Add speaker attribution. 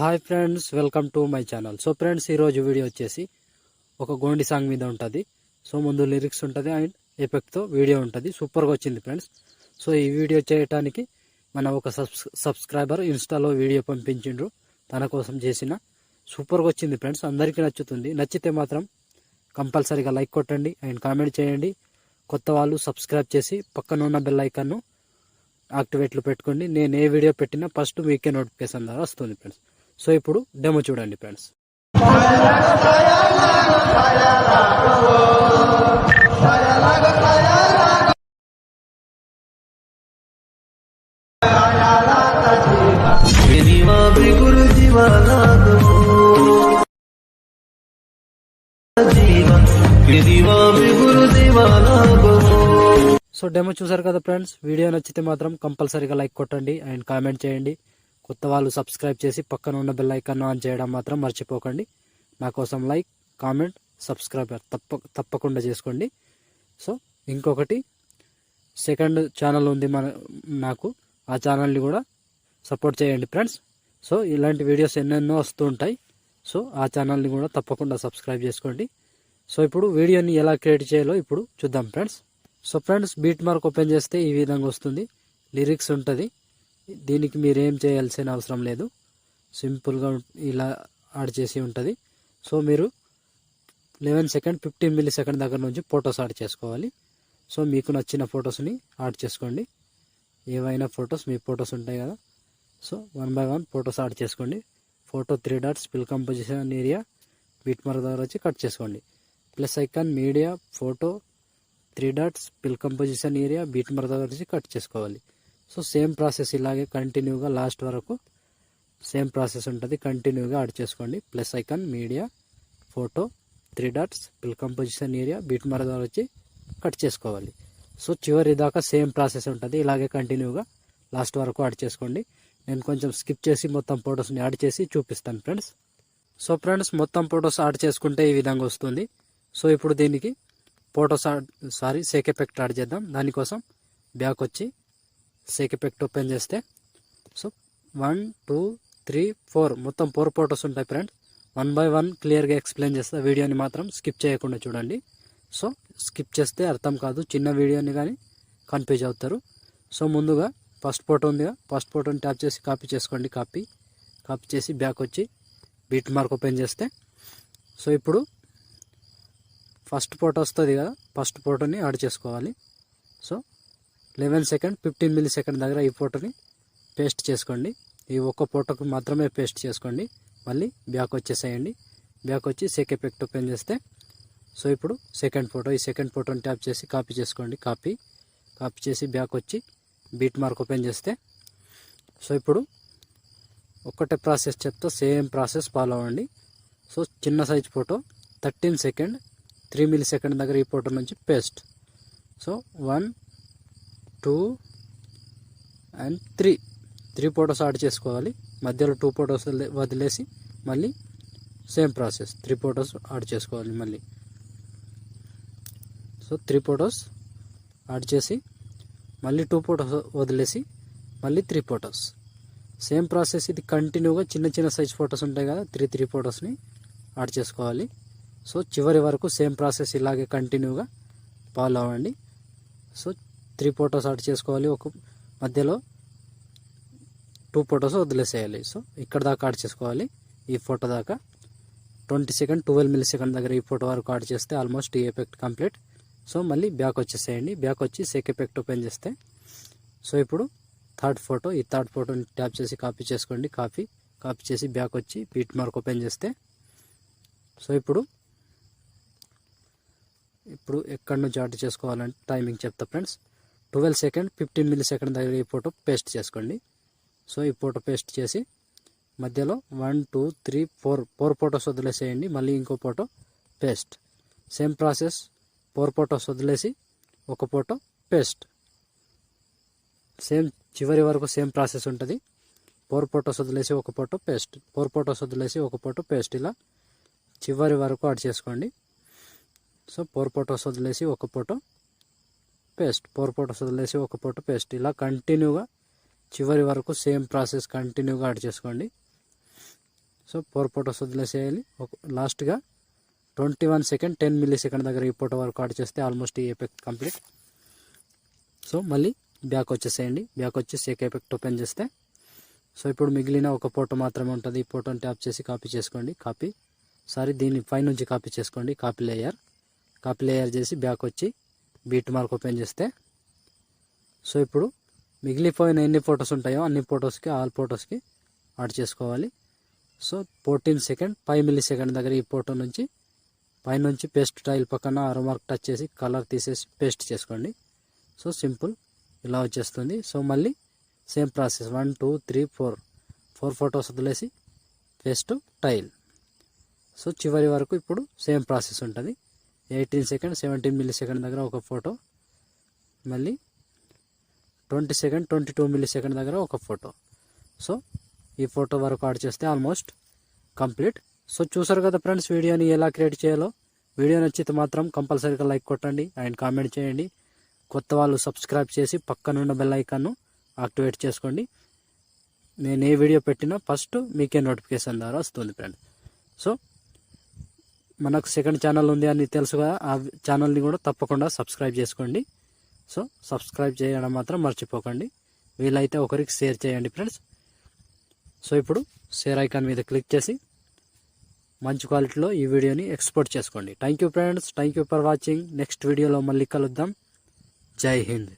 Speaker 1: Hi friends, welcome to my channel. So friends, ఈరోజు video వచ్చేసి ఒక గోండి సాంగ్ మీద ఉంటుంది. సో ముందు లిరిక్స్ ఉంటుంది అండ్ ఎఫెక్ట్తో వీడియో ఉంటుంది. సూపర్గా వచ్చింది ఫ్రెండ్స్. సో ఈ వీడియో చేయడానికి మన ఒక సబ్స్క్రైబర్ ఇన్స్టాలో వీడియో పంపించిండ్రు. తన కోసం చేసిన సూపర్గా వచ్చింది ఫ్రెండ్స్. అందరికీ నచ్చుతుంది. నచ్చితే మాత్రం కంపల్సరీగా లైక్ కొట్టండి అండ్ కామెంట్ చేయండి. కొత్త వాళ్ళు సబ్స్క్రైబ్ చేసి పక్కన ఉన్న బెల్ ఐకాన్ను యాక్టివేట్లో పెట్టుకోండి. నేను ఏ వీడియో పెట్టినా ఫస్ట్ మీకే నోటిఫికేషన్ ద్వారా వస్తుంది ఫ్రెండ్స్. సో ఇప్పుడు డెమో చూడండి ఫ్రెండ్స్. సో డెమో చూసారు కదా ఫ్రెండ్స్. వీడియో నచ్చితే మాత్రం కంపల్సరీగా లైక్ కొట్టండి అండ్ కామెంట్ చేయండి. కొత్త వాళ్ళు సబ్స్క్రైబ్ చేసి పక్కన ఉన్న బెల్ ఐకాన్ ఆన్ చేయడం మాత్రం మర్చిపోకండి. నా కోసం లైక్, కామెంట్, సబ్స్క్రైబ్ తప్పకుండా చేసుకోండి. సో ఇంకొకటి సెకండ్ ఛానల్ ఉంది నాకు. ఆ ఛానల్ని కూడా సపోర్ట్ చేయండి ఫ్రెండ్స్. సో ఇలాంటి వీడియోస్ ఎన్నెన్నో వస్తూ ఉంటాయి. సో ఆ ఛానల్ని కూడా తప్పకుండా సబ్స్క్రైబ్ చేసుకోండి. సో ఇప్పుడు వీడియోని ఎలా క్రియేట్ చేయాలో ఇప్పుడు చూద్దాం friends. So friends, beat mark open చేస్తే ఈ విధంగా వస్తుంది. లిరిక్స్ ఉంటుంది. దీనికి మీరేం చేయాల్సిన అవసరం లేదు. సింపుల్గా ఇలా యాడ్ చేసి ఉంటుంది. సో మీరు 11 సెకండ్ 15 మిల్లీ సెకండ్ దగ్గర నుంచి ఫొటోస్ యాడ్ చేసుకోవాలి. సో మీకు నచ్చిన ఫొటోస్ని యాడ్ చేసుకోండి. ఏవైనా ఫొటోస్, మీ ఫొటోస్ ఉంటాయి కదా. సో 1 by 1 ఫొటోస్ యాడ్ చేసుకోండి. Photo 3 dots fill composition area beat mark దగ్గర వచ్చి కట్ చేసుకోండి. Plus icon media photo 3 dots fill composition area beat mark దగ్గర వచ్చి కట్ చేసుకోవాలి. సో సేమ్ ప్రాసెస్ ఇలాగే కంటిన్యూగా లాస్ట్ వరకు సేమ్ ప్రాసెస్ ఉంటుంది. కంటిన్యూగా యాడ్ చేసుకోండి. Plus icon media photo 3 dots fill composition area beat mark దగ్గర వచ్చి కట్ చేసుకోవాలి. సో చివరి దాకా సేమ్ ప్రాసెస్ ఉంటుంది. ఇలాగే కంటిన్యూగా లాస్ట్ వరకు యాడ్ చేసుకోండి. నేను కొంచెం స్కిప్ చేసి మొత్తం ఫొటోస్ని యాడ్ చేసి చూపిస్తాను ఫ్రెండ్స్. సో ఫ్రెండ్స్, మొత్తం ఫొటోస్ యాడ్ చేసుకుంటే ఈ విధంగా వస్తుంది. సో ఇప్పుడు దీనికి సేక్ ఎఫెక్ట్ యాడ్ చేద్దాం. దానికోసం బ్యాక్ వచ్చి సేక్ ఎఫెక్ట్ ఓపెన్ చేస్తే సో 1 2 3 4 మొత్తం 4 ఫొటోస్ ఉంటాయి ఫ్రెండ్స్. 1 by 1 క్లియర్గా ఎక్స్ప్లెయిన్ చేస్తా. వీడియోని మాత్రం స్కిప్ చేయకుండా చూడండి. సో స్కిప్ చేస్తే అర్థం కాదు. చిన్న వీడియోని కానీ కన్ఫ్యూజ్ అవుతారు. సో ముందుగా ఫస్ట్ ఫోటో ఉందిగా, ఫస్ట్ ఫోటోని ట్యాప్ చేసి కాపీ చేసుకోండి. కాపీ చేసి బ్యాక్ వచ్చి బీట్ మార్క్ ఓపెన్ చేస్తే సో ఇప్పుడు ఫస్ట్ ఫోటో వస్తుంది కదా, ఫస్ట్ ఫోటోని యాడ్ చేసుకోవాలి. సో 11 సెకండ్ 15 మిల్లీ సెకండ్ దగ్గర ఈ ఫోటోని పేస్ట్ చేసుకోండి. ఈ ఒక్క ఫోటోకి మాత్రమే పేస్ట్ చేసుకోండి. మళ్ళీ బ్యాక్ వచ్చేసేయండి. బ్యాక్ వచ్చి సేక్ ఎఫెక్ట్ ఓపెన్ చేస్తే సో ఇప్పుడు సెకండ్ ఫోటో, ఈ సెకండ్ ఫోటోని ట్యాప్ చేసి కాపీ చేసుకోండి. కాపీ చేసి బ్యాక్ వచ్చి బీట్ మార్క్ ఓపెన్ చేస్తే సో ఇప్పుడు ఒక్కటే ప్రాసెస్ చెప్తా, సేమ్ ప్రాసెస్ ఫాలో అవ్వండి. సో చిన్న size photo 13 second 3 millisecond దగ్గర ఈ ఫోటో నుంచి paste. So 1 2 and 3 photos add చేసుకోవాలి. మధ్యలో 2 ఫొటోస్ వదిలేసి మళ్ళీ సేమ్ ప్రాసెస్ 3 ఫొటోస్ యాడ్ చేసుకోవాలి. మళ్ళీ సో 3 ఫొటోస్ యాడ్ చేసి మళ్ళీ 2 ఫొటోస్ వదిలేసి మళ్ళీ 3 ఫొటోస్. సేమ్ ప్రాసెస్ ఇది కంటిన్యూగా చిన్న సైజ్ ఫొటోస్ ఉంటాయి కదా, 3 ఫొటోస్ని యాడ్ చేసుకోవాలి. సో చివరి వరకు సేమ్ ప్రాసెస్ ఇలాగే కంటిన్యూగా ఫాలో అవ్వండి. సో 3 ఫొటోస్ యాడ్ చేసుకోవాలి. ఒక మధ్యలో 2 ఫొటోస్ వదిలేసేయాలి. సో ఇక్కడ దాకా యాడ్ చేసుకోవాలి. ఈ ఫోటో దాకా 20 సెకండ్ 12 మిల్లీ సెకండ్ దగ్గర ఈ ఫోటో వరకు యాడ్ చేస్తే ఆల్మోస్ట్ ఈ ఎఫెక్ట్ కంప్లీట్. సో మళ్ళీ బ్యాక్ వచ్చేసేయండి. బ్యాక్ వచ్చి సేక్ ఎఫెక్ట్ ఓపెన్ చేస్తే సో ఇప్పుడు థర్డ్ ఫోటో, ఈ థర్డ్ ఫోటోని ట్యాప్ చేసి కాపీ చేసుకోండి. కాపీ చేసి బ్యాక్ వచ్చి బీట్ మార్క్ ఓపెన్ చేస్తే సో ఇప్పుడు ఎక్కడి నుంచి యాడ్ చేసుకోవాలంటే టైమింగ్ చెప్తా ఫ్రెండ్స్. 12 సెకండ్ 15 మిల్లీ సెకండ్ దగ్గర ఈ ఫోటో పేస్ట్ చేసుకోండి. సో ఈ ఫోటో పేస్ట్ చేసి మధ్యలో 1 2 3 4 ఫొటోస్ వదిలేసేయండి. మళ్ళీ ఇంకో photo paste. Same process 4 photos వదిలేసి ఒక ఫోటో పేస్ట్. సేమ్ చివరి వరకు సేమ్ ప్రాసెస్ ఉంటుంది. 4 ఫొటోస్ వదిలేసి ఒక ఫోటో పేస్ట్, 4 ఫొటోస్ వదిలేసి ఒక ఫోటో పేస్ట్. ఇలా చివరి వరకు యాడ్ చేసుకోండి. సో 4 ఫొటోస్ వదిలేసి ఒక ఫోటో పేస్ట్, 4 ఫొటోస్ వదిలేసి ఒక ఫోటో పేస్ట్. ఇలా కంటిన్యూగా చివరి వరకు సేమ్ ప్రాసెస్ కంటిన్యూగా యాడ్ చేసుకోండి. సో 4 ఫొటోస్ వదిలేసేయాలి. లాస్ట్గా 21 సెకండ్ 10 మిల్లీ సెకండ్ దగ్గర ఈ ఫోటో వరకు యాడ్ చేస్తే ఆల్మోస్ట్ ఈ ఎఫెక్ట్ కంప్లీట్. సో మళ్ళీ బ్యాక్ వచ్చేసేయండి. బ్యాక్ వచ్చి సేక్ ఎఫెక్ట్ ఓపెన్ చేస్తే సో ఇప్పుడు మిగిలిన ఒక ఫోటో మాత్రమే ఉంటుంది. ఈ ఫోటోని ట్యాప్ చేసి కాపీ చేసుకోండి. దీన్ని పైనుంచి కాపీ చేసుకోండి. కాపీ లేయర్ చేసి బ్యాక్ వచ్చి బీట్ మార్క్ ఓపెన్ చేస్తే సో ఇప్పుడు మిగిలిపోయిన ఎన్ని ఫొటోస్ ఉంటాయో అన్ని ఫొటోస్కి ఆల్ ఫొటోస్కి యాడ్ చేసుకోవాలి. సో 14 సెకండ్ 5 మిల్లీ సెకండ్ దగ్గర ఈ ఫోటో నుంచి పైనుంచి పేస్ట్ టైల్ పక్కన ఆరో మార్క్ టచ్ చేసి కలర్ తీసేసి పేస్ట్ చేసుకోండి. సో సింపుల్ ఇలా వచ్చేస్తుంది. సో మళ్ళీ సేమ్ ప్రాసెస్ 1 2 3 4 ఫొటోస్ వదిలేసి పేస్ట్ టైల్. సో చివరి వరకు ఇప్పుడు సేమ్ ప్రాసెస్ ఉంటుంది. 18 సెకండ్ 17 మిల్లీ సెకండ్ దగ్గర ఒక ఫోటో, మళ్ళీ 20 సెకండ్ 22 మిల్లీ సెకండ్ దగ్గర ఒక ఫోటో. సో ఈ ఫోటో వరకు యాడ్ చేస్తే ఆల్మోస్ట్ కంప్లీట్. సో చూసారు కదా ఫ్రెండ్స్ వీడియోని ఎలా క్రియేట్ చేయాలో. వీడియో నచ్చితే మాత్రం కంపల్సరీగా లైక్ కొట్టండి అండ్ కామెంట్ చేయండి. కొత్త వాళ్ళు సబ్స్క్రైబ్ చేసి పక్కనున్న బెల్ ఐకాన్ను యాక్టివేట్ చేసుకోండి. నేను ఏ వీడియో పెట్టినా ఫస్ట్ మీకే నోటిఫికేషన్ ద్వారా వస్తుంది ఫ్రెండ్. సో మనకు సెకండ్ ఛానల్ ఉంది అని తెలుసుగా, ఆ ఛానల్ని కూడా తప్పకుండా సబ్స్క్రైబ్ చేసుకోండి. సో సబ్స్క్రైబ్ చేయడం మాత్రం మర్చిపోకండి. వీలైతే ఒకరికి షేర్ చేయండి ఫ్రెండ్స్. సో ఇప్పుడు షేర్ ఐకాన్ మీద క్లిక్ చేసి మంచి క్వాలిటీలో ఈ వీడియోని ఎక్స్పోర్ట్ చేసుకోండి. Thank you friends, thank you for watching. Next వీడియోలో మళ్ళీ కలుద్దాం. జై హింద్.